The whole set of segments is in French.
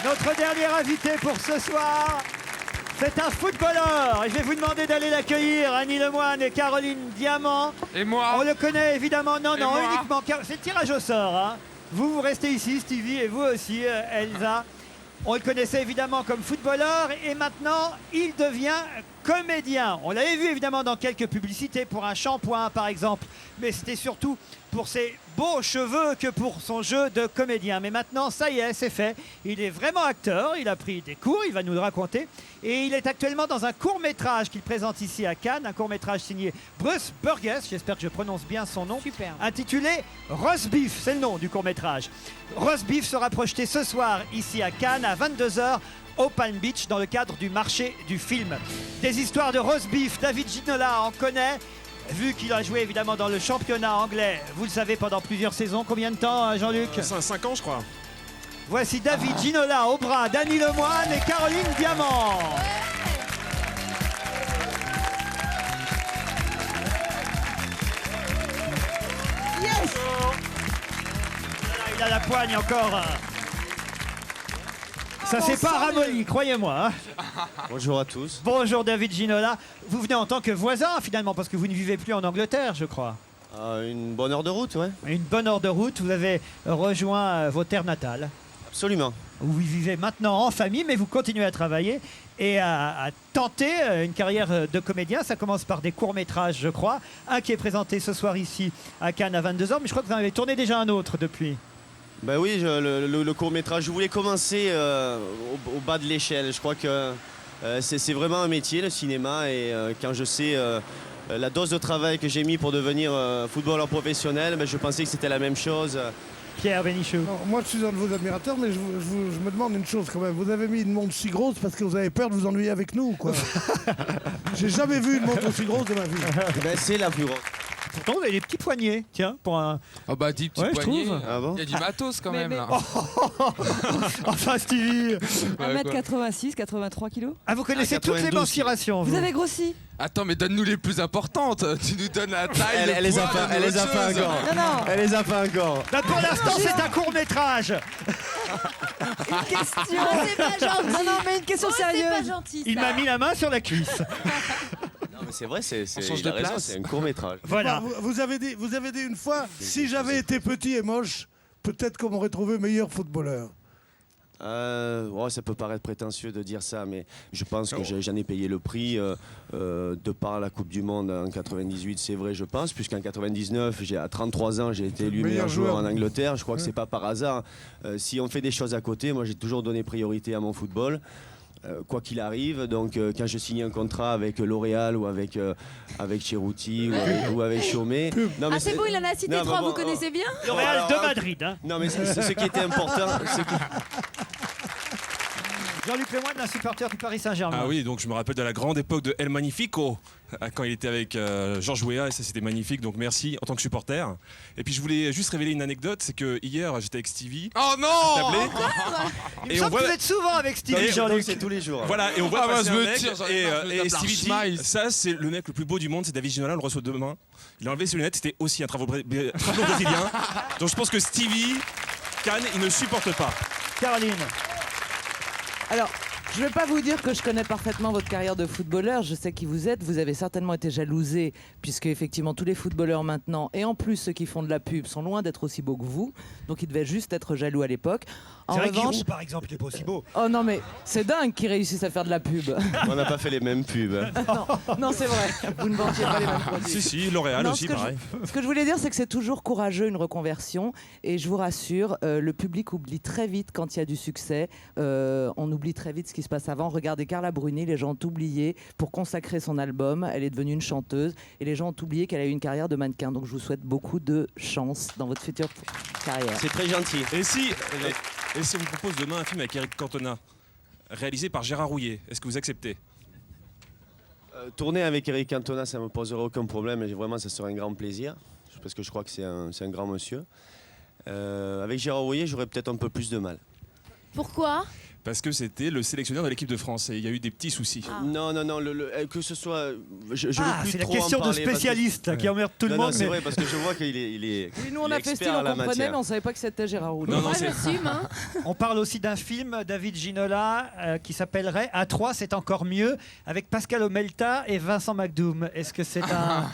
Notre dernier invité pour ce soir, c'est un footballeur. Et je vais vous demander d'aller l'accueillir, Annie Lemoine et Caroline Diamant. Et moi? On le connaît évidemment, non, Et moi uniquement. C'est le tirage au sort. Hein. Vous restez ici, Stevie, et vous aussi, Elsa. On le connaissait évidemment comme footballeur et maintenant il devient comédien. On l'avait vu évidemment dans quelques publicités pour un shampoing par exemple, mais c'était surtout pour ses beaux cheveux que pour son jeu de comédien. Mais maintenant, ça y est, c'est fait. Il est vraiment acteur, il a pris des cours, il va nous le raconter. Et il est actuellement dans un court-métrage qu'il présente ici à Cannes, un court-métrage signé Bruce Burgess, j'espère que je prononce bien son nom, Super. intitulé Roast Beef, c'est le nom du court-métrage. Roast Beef sera projeté ce soir ici à Cannes à 22h au Palm Beach dans le cadre du marché du film. Des histoires de roast beef, David Ginola en connaît. Vu qu'il a joué évidemment dans le championnat anglais, vous le savez, pendant plusieurs saisons. Combien de temps, Jean-Luc? 5 ans, je crois. Voici David Ginola au bras d'Annie Lemoine et Caroline Diamant. Yes. Il a la poigne encore. Ça s'est pas ramolli, croyez-moi. Hein. Bonjour à tous. Bonjour David Ginola. Vous venez en tant que voisin finalement, parce que vous ne vivez plus en Angleterre, je crois. Une bonne heure de route, ouais. Une bonne heure de route, vous avez rejoint vos terres natales. Absolument. Vous vivez maintenant en famille, mais vous continuez à travailler et à tenter une carrière de comédien. Ça commence par des courts-métrages, je crois. Un qui est présenté ce soir ici à Cannes à 22h, mais je crois que vous en avez tourné déjà un autre depuis. Ben oui, le court-métrage, je voulais commencer au bas de l'échelle. Je crois que c'est vraiment un métier, le cinéma, et quand je sais la dose de travail que j'ai mis pour devenir footballeur professionnel, ben, je pensais que c'était la même chose. Pierre Bénichou. Non, moi, je suis un de vos admirateurs, mais je me demande une chose quand même. Vous avez mis une montre si grosse parce que vous avez peur de vous ennuyer avec nous, quoi. J'ai jamais vu une montre aussi grosse de ma vie. Ben, c'est la plus grosse. Pourtant, vous avez des petits poignets, tiens, pour un... Oh bah 10 petits Ouais, je poignets. trouve. Ah bon? Il y a du matos quand même là. Enfin, Stevie. 1m86, 83 kilos. Ah, vous connaissez Ah, toutes les 92. mensurations, Vous avez grossi? Attends, mais donne-nous les plus importantes. Tu nous donnes la taille, le Elle les a poids, pas, elle les a pas donne-nous autre encore. chose. Non, non. Elle les a pas encore. Bah, pour l'instant, c'est un court-métrage. Une question. C'est pas gentil. Non, non, mais une question Oh, c'est pas sérieuse. gentil. Il ça. m'a mis la main sur la cuisse. Non, mais c'est vrai, On change il a de raison, place. c'est un court-métrage. Voilà. Vous avez dit une fois, si j'avais été petit et moche, peut-être qu'on m'aurait trouvé meilleur footballeur. Ça peut paraître prétentieux de dire ça, mais je pense que j'en ai payé le prix de par la Coupe du Monde en 98, c'est vrai, je pense, puisqu'en 99, à 33 ans, j'ai été élu meilleur joueur en Angleterre. Je crois que c'est pas par hasard. Si on fait des choses à côté, moi j'ai toujours donné priorité à mon football. Quoi qu'il arrive, donc quand je signe un contrat avec L'Oréal ou avec Cerruti ou avec Chaumet. Non, mais Ah, c'est bon, il en a cité Non, mais 3, bon, vous connaissez bien? L'Oréal de Madrid. Hein. Non, mais c'est ce qui était important. Jean-Luc Lemoyne, un supporter du Paris Saint-Germain. Ah oui, donc je me rappelle de la grande époque de El Magnifico, quand il était avec Georges Weah, et ça c'était magnifique, donc merci en tant que supporter. Et puis je voulais juste révéler une anecdote, c'est que hier j'étais avec Stevie. Oh non. tablé, Il me et on semble que voit... vous êtes souvent avec Stevie, Donc, Jean-Luc. c'est tous les jours. Voilà, et on voit Ah bah, passer je un me mec, tire, j'en ai et, marre, je et tape Stevie dit, Schmeis. ça c'est le mec le plus beau du monde, c'est David Ginola, on le reçoit demain. Il a enlevé ses lunettes, c'était aussi un travaux brésilien. Donc je pense que Stevie, Cannes, il ne supporte pas. Caroline. Alors, je ne vais pas vous dire que je connais parfaitement votre carrière de footballeur. Je sais qui vous êtes. Vous avez certainement été jalousé, puisque effectivement tous les footballeurs maintenant, et en plus ceux qui font de la pub, sont loin d'être aussi beaux que vous. Donc ils devaient juste être jaloux à l'époque. En C'est vrai revanche, Giroud, par exemple, il est pas aussi beau. oh non mais c'est dingue qu'ils réussissent à faire de la pub. On n'a pas fait les mêmes pubs. Non, c'est vrai. Vous ne vendiez pas les mêmes produits. Si, L'Oréal Non, aussi, ce que pareil. Ce que je voulais dire, c'est que c'est toujours courageux une reconversion. Et je vous rassure, le public oublie très vite quand il y a du succès. On oublie très vite ce qui se passe avant. Regardez Carla Bruni, les gens ont oublié pour consacrer son album. Elle est devenue une chanteuse. Et les gens ont oublié qu'elle a eu une carrière de mannequin. Donc je vous souhaite beaucoup de chance dans votre future carrière. C'est très gentil. Et si on vous propose demain un film avec Eric Cantona, réalisé par Gérard Rouillet, est-ce que vous acceptez? Tourner avec Eric Cantona, ça ne me poserait aucun problème. Et vraiment, ça serait un grand plaisir. Parce que je crois que c'est un grand monsieur. Avec Gérard Rouillet, j'aurais peut-être un peu plus de mal. Pourquoi? parce que c'était le sélectionneur de l'équipe de France et il y a eu des petits soucis. Non, que ce soit. Je veux plus c'est la trop en question de parler, parce que- spécialiste qui emmerde tout le Non, monde. c'est mais- vrai, parce que je vois qu'il est. Oui, nous on a fait expert style, en on la comprenait, matière. mais on savait pas que c'était Gérard Houllier. Non, Moi, c'est j'assume. Hein. On parle aussi d'un film, David Ginola, qui s'appellerait A3, c'est encore mieux, avec Pascal Omelta et Vincent McDoom. Est-ce que c'est un...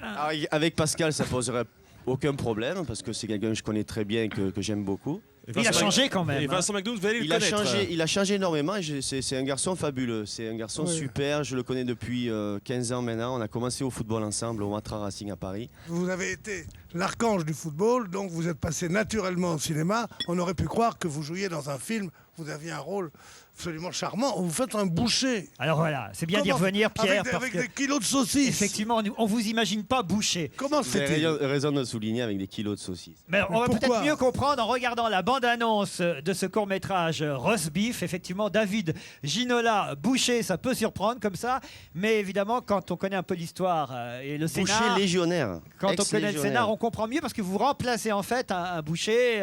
Ah, avec Pascal, ça poserait aucun problème, parce que c'est quelqu'un que je connais très bien et que j'aime beaucoup. Et Il a Vincent- changé quand même. Et Vincent McDoom, vous allez le Il a connaître. changé énormément et c'est un garçon fabuleux. C'est un garçon Oui. super. Je le connais depuis 15 ans maintenant. On a commencé au football ensemble au Matra Racing à Paris. Vous avez été l'archange du football, donc vous êtes passé naturellement au cinéma. On aurait pu croire que vous jouiez dans un film, vous aviez un rôle absolument charmant. Vous faites un boucher. Alors voilà, c'est bien d'y Comment- revenir, Pierre, Avec, parce avec que des kilos de saucisses. effectivement, on vous imagine pas boucher. Comment Vous avez fait-il raison de le souligner avec des kilos de saucisses. Mais on va pourquoi peut-être mieux comprendre en regardant la bande-annonce de ce court-métrage Roast Beef. Effectivement, David Ginola, boucher, ça peut surprendre comme ça. Mais évidemment, quand on connaît un peu l'histoire et le Boucher scénar... légionnaire. Quand on connaît le Ex-légionnaire. scénar, on comprend mieux parce que vous remplacez en fait un boucher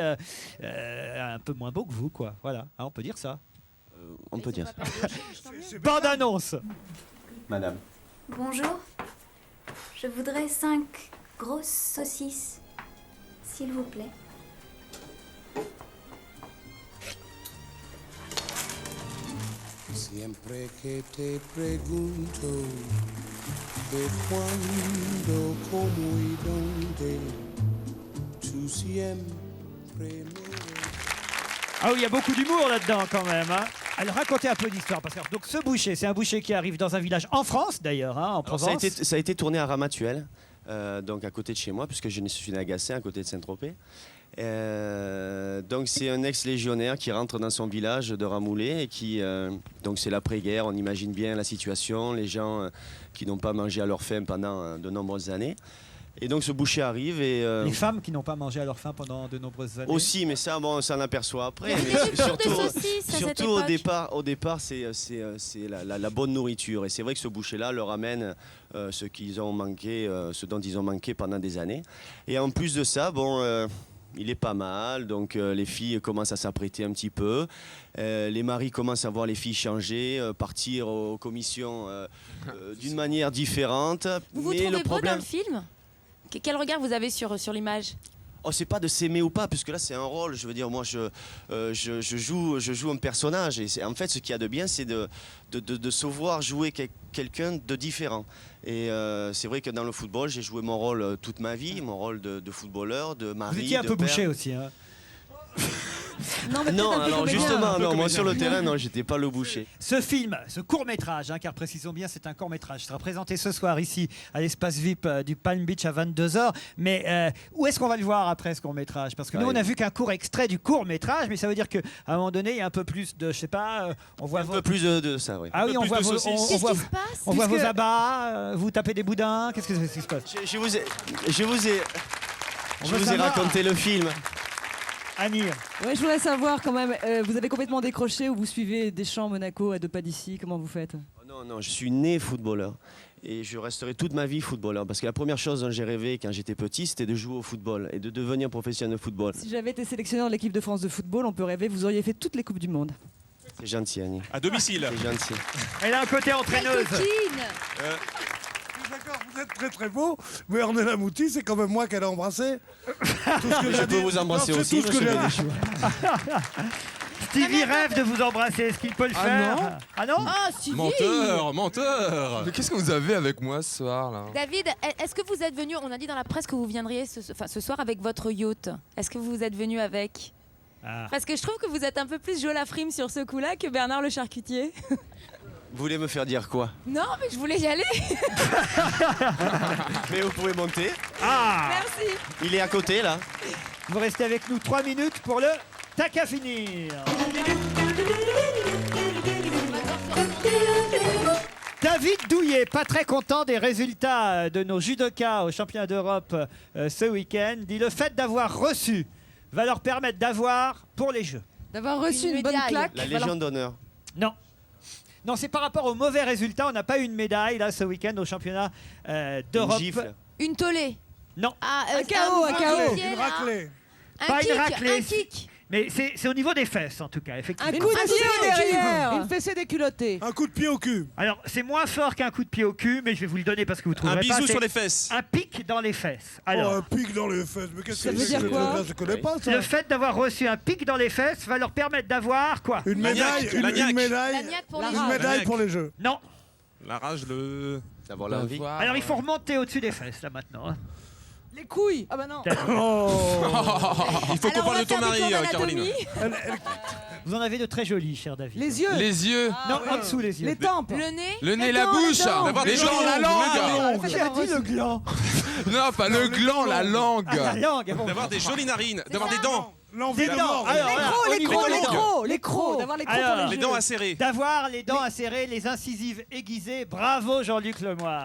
un peu moins beau que vous, quoi. Voilà, hein, on peut dire ça. On peut dire ça. Bande-annonce. Madame. Bonjour. Je voudrais 5 grosses saucisses, s'il vous plaît. Siempre que te pregunto de cuándo, cómo y dónde, tú siempre me... Ah oui, il y a beaucoup d'humour là-dedans quand même. Hein. Alors racontez un peu l'histoire parce que donc ce boucher, c'est un boucher qui arrive dans un village en France d'ailleurs, hein, en Alors, Provence. ça a été tourné à Ramatuelle, donc à côté de chez moi, puisque je suis né à Gassin, à côté de Saint-Tropez. Donc c'est un ex-légionnaire qui rentre dans son village de Ramoulet et qui donc c'est l'après-guerre, on imagine bien la situation, les gens qui n'ont pas mangé à leur faim pendant de nombreuses années. Et donc ce boucher arrive et Les femmes qui n'ont pas mangé à leur faim pendant de nombreuses années. aussi, mais ça bon, on s'en aperçoit après. Il y Mais avait des cours de saucisses à cette surtout au époque. départ, c'est la bonne nourriture. Et c'est vrai que ce boucher-là leur amène ce qu'ils ont manqué, ce dont ils ont manqué pendant des années. Et en plus de ça, bon. Il est pas mal, donc les filles commencent à s'apprêter un petit peu. Les maris commencent à voir les filles changer, partir aux commissions d'une manière différente. Vous vous Mais trouvez le beau problème, dans le film Quel regard vous avez sur l'image? oh, c'est pas de s'aimer ou pas, puisque là c'est un rôle. Je veux dire, moi je joue un personnage. Et en fait, ce qu'il y a de bien, c'est de se voir jouer quelqu'un de différent. Et c'est vrai que dans le football, j'ai joué mon rôle toute ma vie, mon rôle de footballeur, de mari. Vous étiez un de peu père. bouché aussi. Hein. Non, mais Non, peut-être un peu alors comédien. justement, non, moi comédien. sur le terrain, non, j'étais pas le boucher. Ce film, ce court-métrage, hein, car précisons bien, c'est un court-métrage, sera présenté ce soir ici à l'espace VIP du Palm Beach à 22h. Mais où est-ce qu'on va le voir après ce court-métrage? Parce que nous, on a vu qu'un court extrait du court-métrage, mais ça veut dire qu'à un moment donné, il y a un peu plus de, je sais pas, on voit Un peu plus de ça, oui. Ah oui, peu on plus voit, de vos, saucisses. on Qu'est-ce voit, qui se passe on voit vos Puisque- abats, vous tapez des boudins, qu'est-ce que c'est qui se passe? Je vous ai On veut je vous ai savoir. raconté le film. Annie, Ouais, je voudrais savoir quand même, vous avez complètement décroché ou vous suivez Deschamps, Monaco, à 2 pas d'ici, comment vous faites? Oh non, non, je suis né footballeur. Et je resterai toute ma vie footballeur. Parce que la première chose dont j'ai rêvé quand j'étais petit, c'était de jouer au football et de devenir professionnel de football. Si j'avais été sélectionneur de l'équipe de France de football, on peut rêver, vous auriez fait toutes les Coupes du Monde. C'est gentil, Annie. À domicile. C'est gentil. elle a un côté entraîneuse. D'accord, vous êtes très très beau, mais Ornella Mouti, c'est quand même moi qu'elle a embrassé. Tout ce que Je j'ai peux dit- vous embrasser Non, c'est aussi, tout ce que monsieur j'ai dit. Stevie rêve de vous embrasser, est-ce qu'il peut le faire? non. Ah non? Ah, Stevie. Mais qu'est-ce que vous avez avec moi ce soir là? David, est-ce que vous êtes venu, on a dit dans la presse que vous viendriez ce soir avec votre yacht. Est-ce que vous êtes venu avec? Ah. Parce que je trouve que vous êtes un peu plus Joe Lafrime sur ce coup-là que Bernard le charcutier. Vous voulez me faire dire quoi? Non, mais je voulais y aller. Mais vous pouvez monter. Ah! Merci. Il est à côté, là. Vous restez avec nous 3 minutes pour le tac à finir. David Douillet, pas très content des résultats de nos judokas au championnat d'Europe ce week-end, dit le fait d'avoir reçu va leur permettre d'avoir pour les Jeux. D'avoir reçu Une une bonne médaille. claque. La alors- Légion d'honneur. Non. Non, c'est par rapport aux mauvais résultats. On n'a pas eu une médaille là ce week-end au championnat Une d'Europe. gifle. Une tollée. Non, Ah, Un KO, un KO. pied, Une là. raclée. Un Pas une kick, raclée. un kick. Mais c'est au niveau des fesses, en tout cas, effectivement. Un coup de pied derrière. Une fessée déculottée. Un coup de pied au cul. Alors, c'est moins fort qu'un coup de pied au cul, mais je vais vous le donner parce que vous trouverez Un pas. bisou c'est sur les fesses. Un pic dans les fesses. Oh, Alors, un pic dans les fesses. Mais qu'est-ce Ça que veut c'est dire que quoi ce Je connais pas ça. le fait d'avoir reçu un pic dans les fesses va leur permettre d'avoir quoi? Une La médaille, niaque, une, la une niaque. médaille, La niaque pour les La une rage. médaille La pour les Jeux. Non. La rage, le. D'avoir l'envie. Alors, il faut remonter au-dessus des fesses, là, maintenant. hein. Les couilles. Ah bah non. Oh. Il faut qu'on Alors, on parle va de ton faire des mari, cours Caroline. d'anatomie. Vous en avez de très jolis, cher David. Les yeux. Les yeux, Non, en dessous les yeux. Les tempes. Le nez. le nez, Les la dents, bouche, les dents. D'avoir les des dents, jambes la longues. langue. Qui a dit le gland? Non, pas le gland, la langue. Ah, la langue. Bon. D'avoir des jolies narines. D'avoir des dents. L'envie Des de dents. mort. Alors, Les voilà, crocs, au les niveau crocs, des les dents. crocs, les crocs. D'avoir les crocs Alors, pour les Les yeux. dents acérées. D'avoir les dents acérées, les incisives aiguisées. Bravo, Jean-Luc Lemoyne.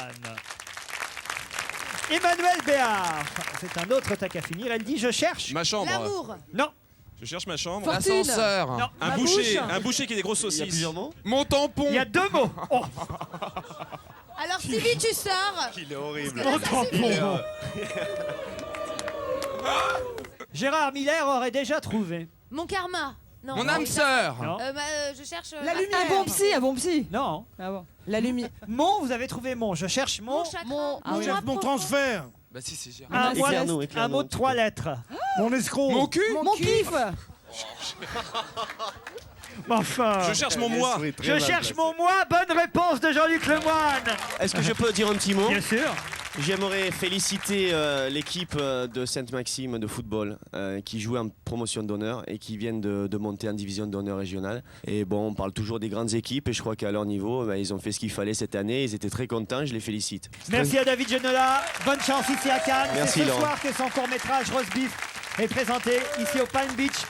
Emmanuel Béard. C'est un autre tac à finir. Elle dit je cherche. Ma chambre. L'amour. Non, Je cherche ma chambre. Fortune. L'ascenseur. non. Un Ma boucher. bouche. Un boucher qui a des grosses Il y a saucisses. plusieurs mots. Mon tampon. Il y a deux mots. Oh, Alors Sylvie, tu sors. Il est horrible. mon tampon. Gérard Miller aurait déjà trouvé. Mon karma. Non. Mon âme sœur. Non. Je cherche. La ma lumière. Un bon psy, un bon psy. Non. Ah bon. La lumière. Mon, vous avez trouvé mon. Je cherche mon. Mon chakra. Mon- Ah oui. Chef, mon transfert. Bah si, c'est Gérard. Un, Éclaire-nous, mot, éclaire-nous un mot un de petit 3 peu. lettres. Mon escroc. Mon cul. Mon kiff. Enfin. Je cherche mon moi. Je cherche mon moi. Bonne réponse de Jean-Luc Lemoyne. Est-ce que je peux dire un petit mot? Bien sûr. J'aimerais féliciter l'équipe de Sainte-Maxime de football qui jouait en promotion d'honneur et qui viennent de monter en division d'honneur régionale. Et bon, on parle toujours des grandes équipes et je crois qu'à leur niveau, ils ont fait ce qu'il fallait cette année. Ils étaient très contents, je les félicite. Merci à David Genola. Bonne chance ici à Cannes. Merci, C'est ce Laurent. soir que son court-métrage Roast Beef est présenté ici au Palm Beach